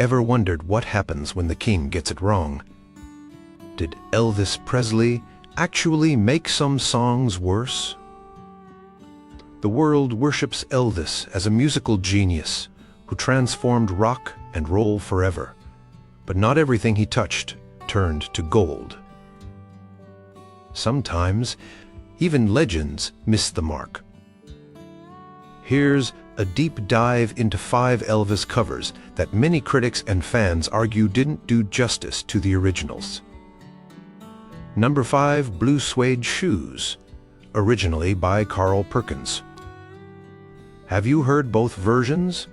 Ever wondered what happens when the king gets it wrong? Did Elvis Presley actually make some songs worse? The world worships Elvis as a musical genius who transformed rock and roll forever. But not everything he touched turned to gold. Sometimes, even legends miss the mark. Here's a deep dive into 5 Elvis covers that many critics and fans argue didn't do justice to the originals. Number 5, Blue Suede Shoes, originally by Carl Perkins. Have you heard both versions?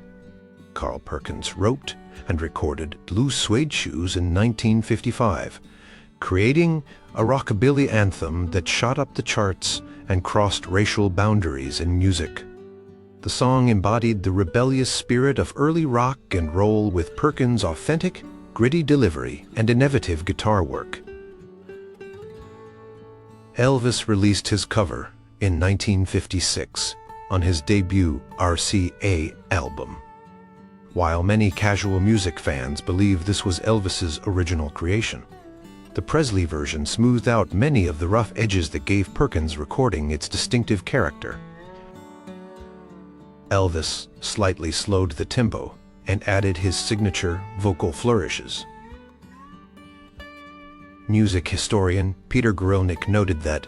Carl Perkins wrote and recorded Blue Suede Shoes in 1955, creating a rockabilly anthem that shot up the charts and crossed racial boundaries in music. The song embodied the rebellious spirit of early rock and roll with Perkins' authentic, gritty delivery and innovative guitar work. Elvis released his cover in 1956 on his debut RCA album. While many casual music fans believe this was Elvis's original creation, the Presley version smoothed out many of the rough edges that gave Perkins' recording its distinctive character. Elvis slightly slowed the tempo and added his signature vocal flourishes. Music historian Peter Guralnick noted that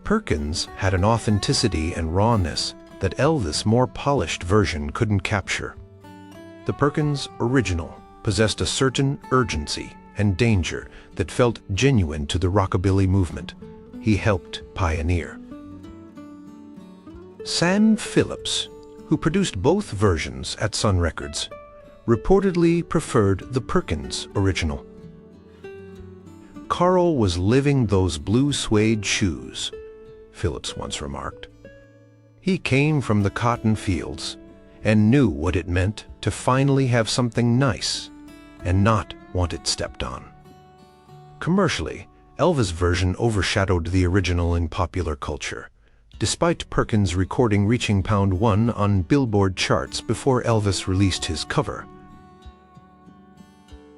Perkins had an authenticity and rawness that Elvis' more polished version couldn't capture. The Perkins original possessed a certain urgency and danger that felt genuine to the rockabilly movement he helped pioneer. Sam Phillips, who produced both versions at Sun Records, reportedly preferred the Perkins original. Carl was living those blue suede shoes, Phillips once remarked. He came from the cotton fields and knew what it meant to finally have something nice and not want it stepped on. Commercially, Elvis' version overshadowed the original in popular culture, despite Perkins' recording reaching #1 on Billboard charts before Elvis released his cover.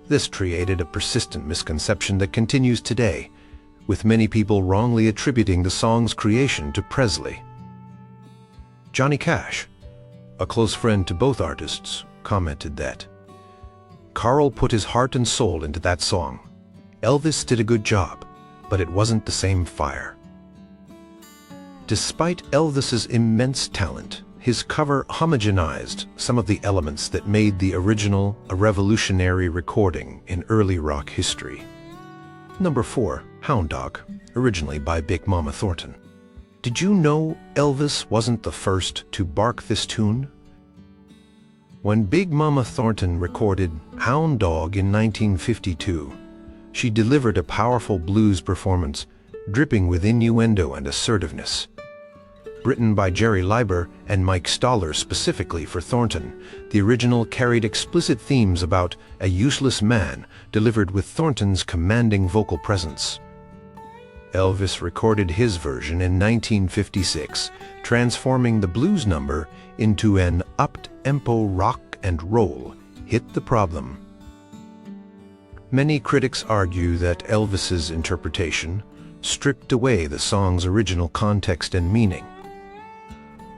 This created a persistent misconception that continues today, with many people wrongly attributing the song's creation to Presley. Johnny Cash, a close friend to both artists, commented that Carl put his heart and soul into that song. Elvis did a good job, but it wasn't the same fire. Despite Elvis's immense talent, his cover homogenized some of the elements that made the original a revolutionary recording in early rock history. Number 4, Hound Dog, originally by Big Mama Thornton. Did you know Elvis wasn't the first to bark this tune? When Big Mama Thornton recorded Hound Dog in 1952, she delivered a powerful blues performance dripping with innuendo and assertiveness. Written by Jerry Leiber and Mike Stoller specifically for Thornton, the original carried explicit themes about a useless man delivered with Thornton's commanding vocal presence. Elvis recorded his version in 1956, transforming the blues number into an up-tempo rock and roll hit the problem. Many critics argue that Elvis's interpretation stripped away the song's original context and meaning.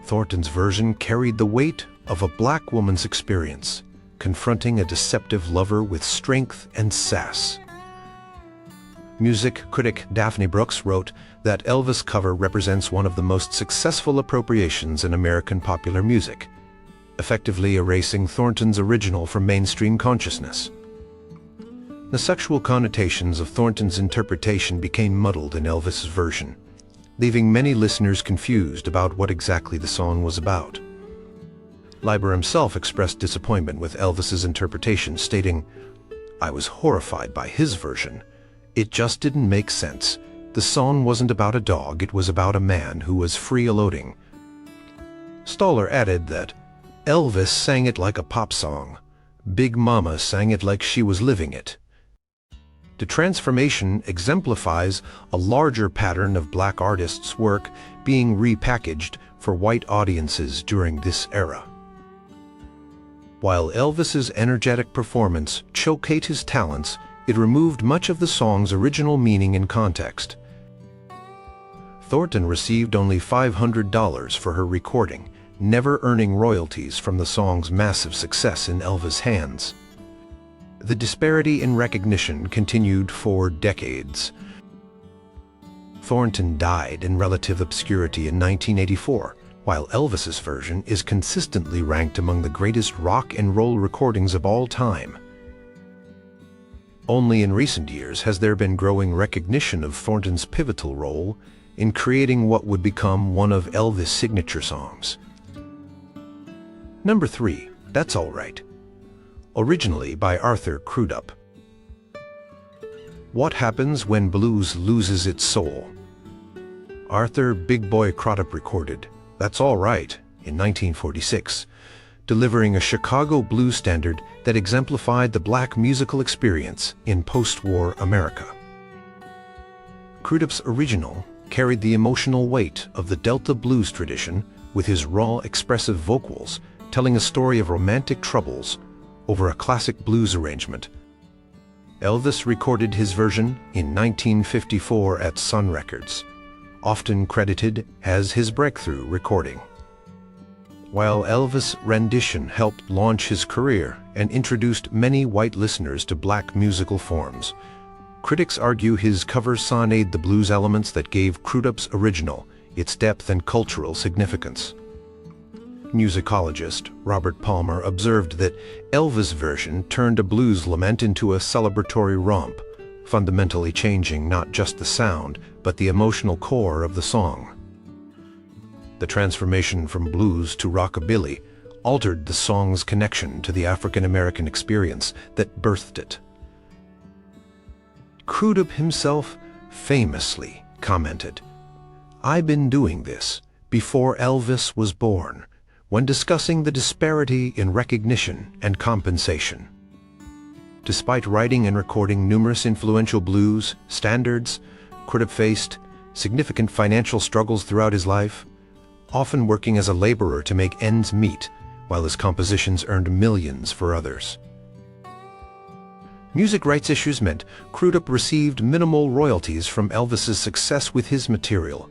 Thornton's version carried the weight of a black woman's experience, confronting a deceptive lover with strength and sass. Music critic Daphne Brooks wrote that Elvis' cover represents one of the most successful appropriations in American popular music, effectively erasing Thornton's original from mainstream consciousness. The sexual connotations of Thornton's interpretation became muddled in Elvis' version, leaving many listeners confused about what exactly the song was about. Leiber himself expressed disappointment with Elvis's interpretation, stating, "I was horrified by his version. It just didn't make sense. The song wasn't about a dog, it was about a man who was free-eloding." Stoller added that Elvis sang it like a pop song. Big Mama sang it like she was living it. The transformation exemplifies a larger pattern of black artists' work being repackaged for white audiences during this era. While Elvis's energetic performance showcased his talents, it removed much of the song's original meaning and context. Thornton received only $500 for her recording, never earning royalties from the song's massive success in Elvis' hands. The disparity in recognition continued for decades. Thornton died in relative obscurity in 1984, while Elvis's version is consistently ranked among the greatest rock and roll recordings of all time. Only in recent years has there been growing recognition of Thornton's pivotal role in creating what would become one of Elvis' signature songs. Number 3, That's All Right. Originally by Arthur Crudup. What happens when blues loses its soul? Arthur Big Boy Crudup recorded That's All Right in 1946, delivering a Chicago blues standard that exemplified the black musical experience in post-war America. Crudup's original carried the emotional weight of the Delta blues tradition with his raw, expressive vocals telling a story of romantic troubles over a classic blues arrangement. Elvis recorded his version in 1954 at Sun Records, often credited as his breakthrough recording. While Elvis' rendition helped launch his career and introduced many white listeners to black musical forms, critics argue his cover sonayed the blues elements that gave Crudup's original its depth and cultural significance. Musicologist Robert Palmer observed that Elvis' version turned a blues lament into a celebratory romp, fundamentally changing not just the sound, but the emotional core of the song. The transformation from blues to rockabilly altered the song's connection to the African-American experience that birthed it. Crudup himself famously commented, "I've been doing this before Elvis was born," when discussing the disparity in recognition and compensation. Despite writing and recording numerous influential blues standards, Crudup faced significant financial struggles throughout his life, often working as a laborer to make ends meet, while his compositions earned millions for others. Music rights issues meant Crudup received minimal royalties from Elvis's success with his material.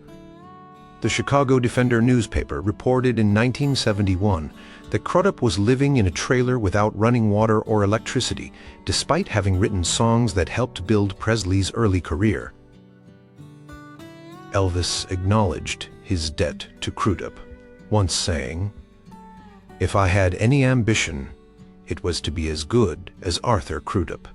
The Chicago Defender newspaper reported in 1971 that Crudup was living in a trailer without running water or electricity, despite having written songs that helped build Presley's early career. Elvis acknowledged his debt to Crudup, once saying, "If I had any ambition, it was to be as good as Arthur Crudup."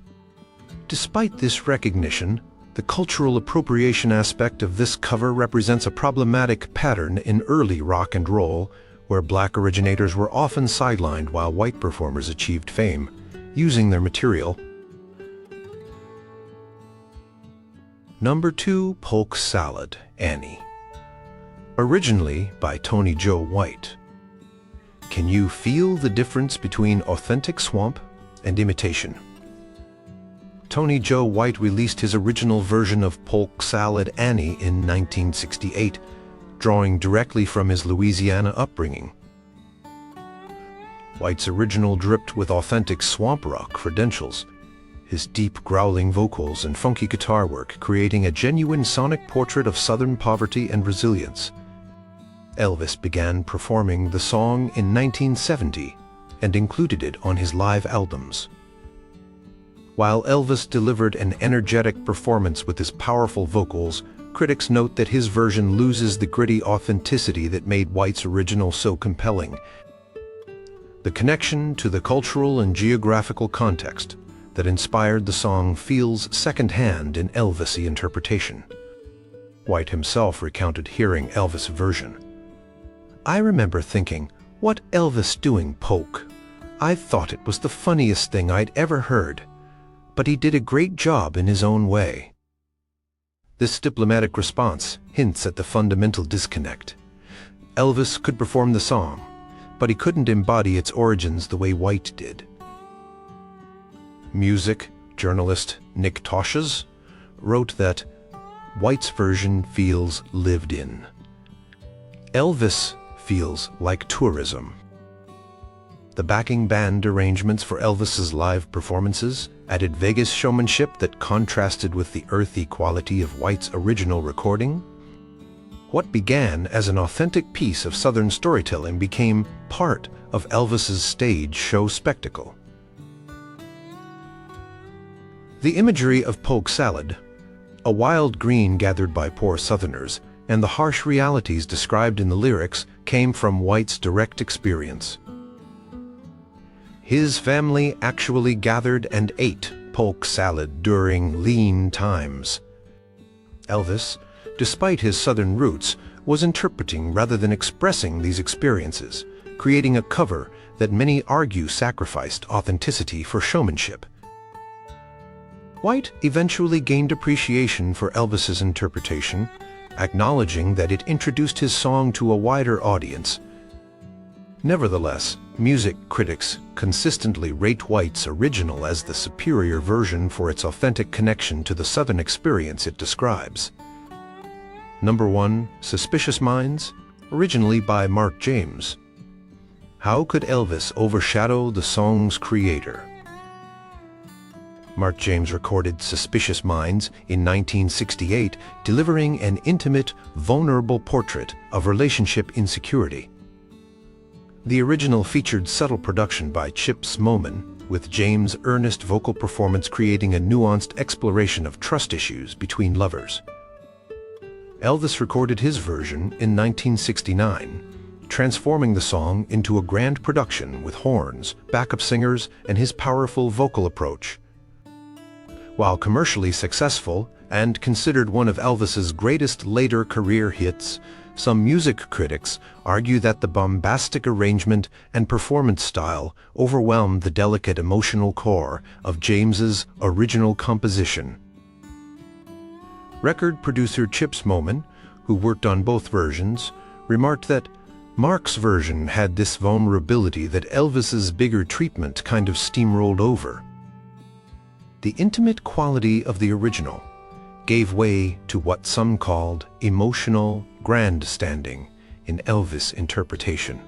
Despite this recognition, the cultural appropriation aspect of this cover represents a problematic pattern in early rock and roll, where black originators were often sidelined while white performers achieved fame, using their material. Number 2, Polk Salad, Annie. Originally by Tony Joe White. Can you feel the difference between authentic swamp and imitation? Tony Joe White released his original version of Polk Salad, Annie in 1968, drawing directly from his Louisiana upbringing. White's original dripped with authentic swamp rock credentials, his deep growling vocals and funky guitar work creating a genuine sonic portrait of Southern poverty and resilience. Elvis began performing the song in 1970 and included it on his live albums. While Elvis delivered an energetic performance with his powerful vocals, critics note that his version loses the gritty authenticity that made White's original so compelling. The connection to the cultural and geographical context that inspired the song feels secondhand in Elvis-y interpretation. White himself recounted hearing Elvis' version. "I remember thinking, what Elvis doing, Polk? I thought it was the funniest thing I'd ever heard. But he did a great job in his own way." This diplomatic response hints at the fundamental disconnect. Elvis could perform the song, but he couldn't embody its origins the way White did. Music journalist Nick Tosches wrote that White's version feels lived in. Elvis feels like tourism. The backing band arrangements for Elvis's live performances added Vegas showmanship that contrasted with the earthy quality of White's original recording. What began as an authentic piece of Southern storytelling became part of Elvis's stage show spectacle. The imagery of Polk salad, a wild green gathered by poor Southerners, and the harsh realities described in the lyrics came from White's direct experience. His family actually gathered and ate polk salad during lean times. Elvis, despite his Southern roots, was interpreting rather than expressing these experiences, creating a cover that many argue sacrificed authenticity for showmanship. White eventually gained appreciation for Elvis's interpretation, acknowledging that it introduced his song to a wider audience. Nevertheless, music critics consistently rate White's original as the superior version for its authentic connection to the Southern experience it describes. Number 1. Suspicious Minds, originally by Mark James. How could Elvis overshadow the song's creator? Mark James recorded Suspicious Minds in 1968, delivering an intimate, vulnerable portrait of relationship insecurity. The original featured subtle production by Chips Moman, with James' earnest vocal performance creating a nuanced exploration of trust issues between lovers. Elvis recorded his version in 1969, transforming the song into a grand production with horns, backup singers, and his powerful vocal approach. While commercially successful and considered one of Elvis's greatest later career hits, some music critics argue that the bombastic arrangement and performance style overwhelmed the delicate emotional core of James's original composition. Record producer Chips Moman, who worked on both versions, remarked that Mark's version had this vulnerability that Elvis's bigger treatment kind of steamrolled over. The intimate quality of the original gave way to what some called emotional grandstanding in Elvis' interpretation.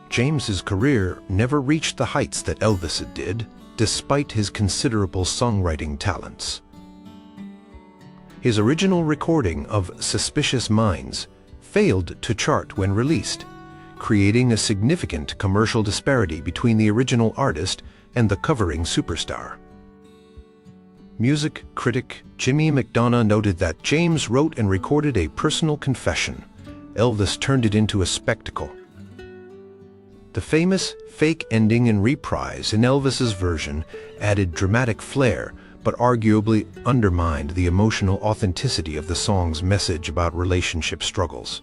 James's career never reached the heights that Elvis did, despite his considerable songwriting talents. His original recording of Suspicious Minds failed to chart when released, creating a significant commercial disparity between the original artist and the covering superstar. Music critic Jimmy McDonough noted that James wrote and recorded a personal confession. Elvis turned it into a spectacle. The famous fake ending and reprise in Elvis's version added dramatic flair, but arguably undermined the emotional authenticity of the song's message about relationship struggles.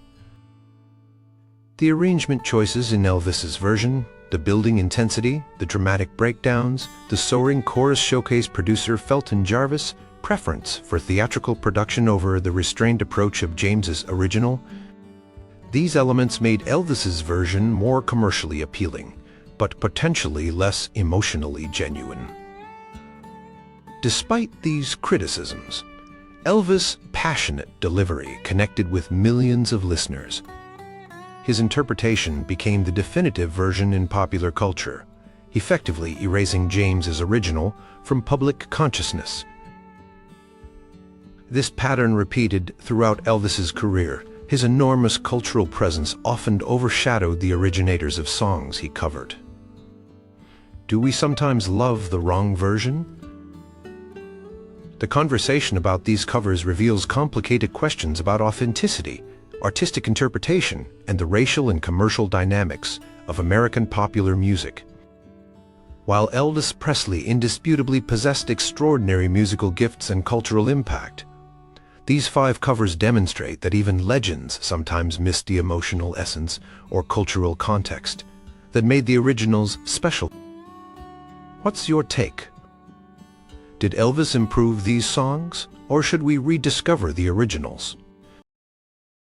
The arrangement choices in Elvis's version, the building intensity, the dramatic breakdowns, the soaring chorus showcase producer Felton Jarvis' preference for theatrical production over the restrained approach of James's original. These elements made Elvis's version more commercially appealing, but potentially less emotionally genuine. Despite these criticisms, Elvis' passionate delivery connected with millions of listeners. His interpretation became the definitive version in popular culture, effectively erasing James's original from public consciousness. This pattern repeated throughout Elvis's career. His enormous cultural presence often overshadowed the originators of songs he covered. Do we sometimes love the wrong version? The conversation about these covers reveals complicated questions about authenticity, artistic interpretation, and the racial and commercial dynamics of American popular music. While Elvis Presley indisputably possessed extraordinary musical gifts and cultural impact, these 5 covers demonstrate that even legends sometimes miss the emotional essence or cultural context that made the originals special. What's your take? Did Elvis improve these songs, or should we rediscover the originals?